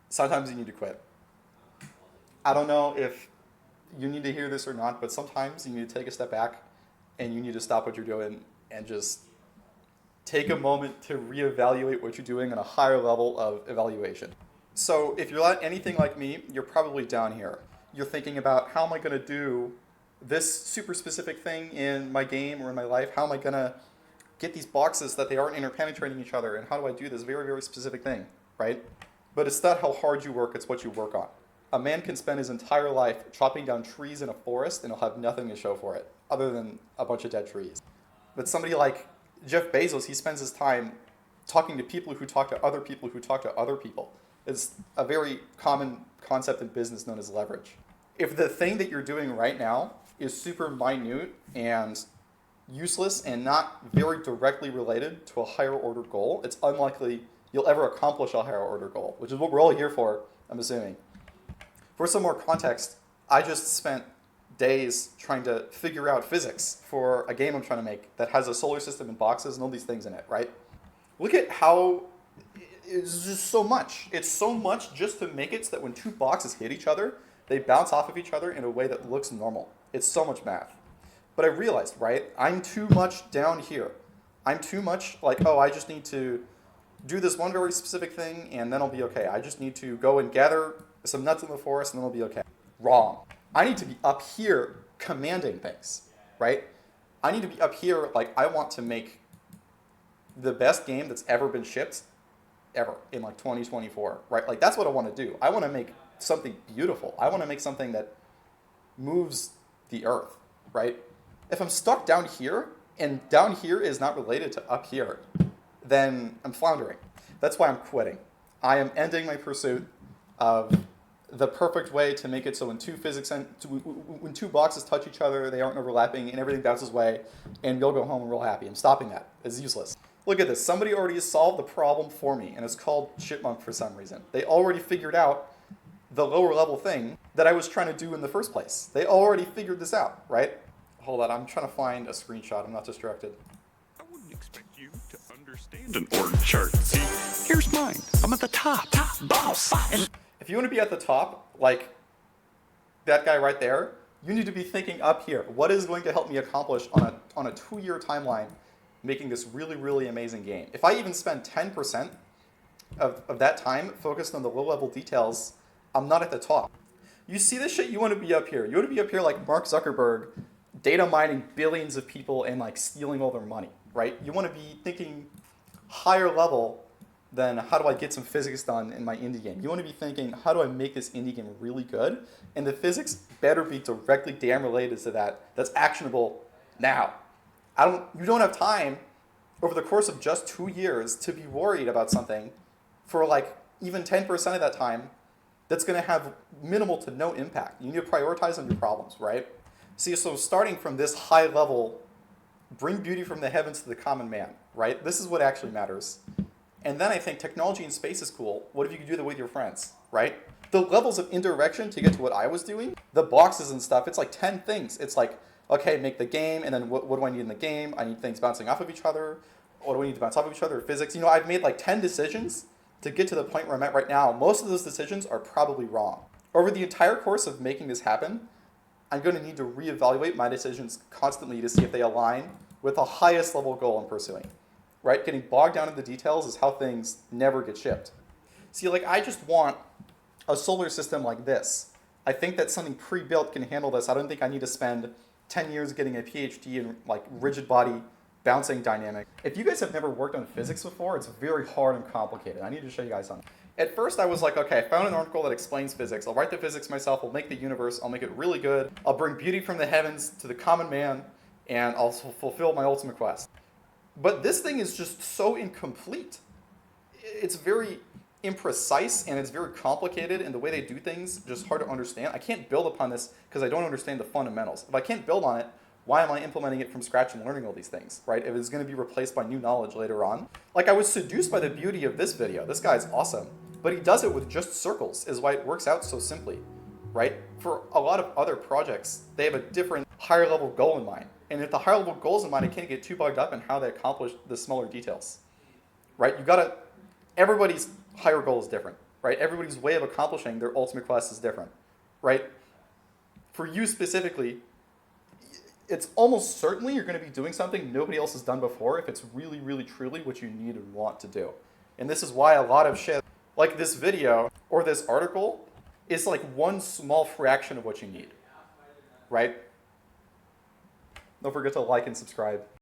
Sometimes you need to quit. I don't know if you need to hear this or not, but sometimes you need to take a step back and you need to stop what you're doing and just take a moment to reevaluate what you're doing on a higher level of evaluation. So if you're not anything like me, you're probably down here. You're thinking about how am I going to do this super specific thing in my game or in my life? How am I going to get these boxes that they aren't interpenetrating each other? And how do I do this very, very specific thing, right? But it's not how hard you work, it's what you work on. A man can spend his entire life chopping down trees in a forest and he'll have nothing to show for it other than a bunch of dead trees. But somebody like Jeff Bezos, he spends his time talking to people who talk to other people who talk to other people. It's a very common concept in business known as leverage. If the thing that you're doing right now is super minute and useless and not very directly related to a higher order goal, it's unlikely you'll ever accomplish a higher order goal, which is what we're all here for, I'm assuming. For some more context, I just spent days trying to figure out physics for a game I'm trying to make that has a solar system and boxes and all these things in it, right? Look at how it's just so much. It's so much just to make it so that when two boxes hit each other, they bounce off of each other in a way that looks normal. It's so much math. But I realized, right, I'm too much down here. I'm too much like, oh, I just need to do this one very specific thing and then I'll be okay. I just need to go and gather some nuts in the forest and then I'll be okay. Wrong. I need to be up here commanding things, right? I need to be up here like I want to make the best game that's ever been shipped ever in like 2024, right? Like that's what I want to do. I want to make something beautiful. I want to make something that moves the earth, right? If I'm stuck down here and down here is not related to up here, then I'm floundering. That's why I'm quitting. I am ending my pursuit of the perfect way to make it so when two boxes touch each other, they aren't overlapping and everything bounces away and you'll go home and real happy. I'm stopping that. It's useless. Look at this. Somebody already has solved the problem for me and it's called Chipmunk for some reason. They already figured out the lower level thing that I was trying to do in the first place. They already figured this out, right? Hold on, I'm trying to find a screenshot. I'm not distracted. I wouldn't expect you to understand an org chart. See, here's mine. I'm at the top. Top boss. And if you want to be at the top, like that guy right there, you need to be thinking up here. What is going to help me accomplish on a 2-year timeline making this really, really amazing game? If I even spend 10% of that time focused on the low-level details, I'm not at the top. You see this shit, you want to be up here. You want to be up here like Mark Zuckerberg, data mining billions of people and like stealing all their money, right? You want to be thinking higher level than how do I get some physics done in my indie game. You want to be thinking, how do I make this indie game really good? And the physics better be directly damn related to that. That's actionable now. You don't have time over the course of just 2 years to be worried about something for like even 10% of that time that's going to have minimal to no impact. You need to prioritize on your problems, right? See, so starting from this high level, bring beauty from the heavens to the common man, right? This is what actually matters. And then I think technology in space is cool. What if you could do that with your friends, right? The levels of indirection to get to what I was doing, the boxes and stuff, it's like 10 things. It's like, okay, make the game, and then what do I need in the game? I need things bouncing off of each other. What do I need to bounce off of each other? Physics. You know, I've made like 10 decisions to get to the point where I'm at right now. Most of those decisions are probably wrong. Over the entire course of making this happen, I'm going to need to reevaluate my decisions constantly to see if they align with the highest level goal I'm pursuing. Right? Getting bogged down in the details is how things never get shipped. See, like I just want a solar system like this. I think that something pre-built can handle this. I don't think I need to spend 10 years getting a PhD in like rigid body bouncing dynamic. If you guys have never worked on physics before, it's very hard and complicated. I need to show you guys something. At first I was like, okay, I found an article that explains physics. I'll write the physics myself, I'll make the universe, I'll make it really good. I'll bring beauty from the heavens to the common man, and I'll fulfill my ultimate quest. But this thing is just so incomplete. It's very imprecise and it's very complicated, and the way they do things just hard to understand. I can't build upon this because I don't understand the fundamentals. If I can't build on it, why am I implementing it from scratch and learning all these things, right? If it's going to be replaced by new knowledge later on. Like I was seduced by the beauty of this video. This guy's awesome. But he does it with just circles is why it works out so simply, right? For a lot of other projects, they have a different higher level goal in mind. And if the higher level goals in mind, I can't get too bogged up in how they accomplish the smaller details, right? Everybody's higher goal is different. right? Everybody's way of accomplishing their ultimate quest is different, right? For you specifically, it's almost certainly you're going to be doing something nobody else has done before if it's really, really, truly what you need and want to do. And this is why a lot of shit, like this video or this article, is like one small fraction of what you need, right? Don't forget to like and subscribe.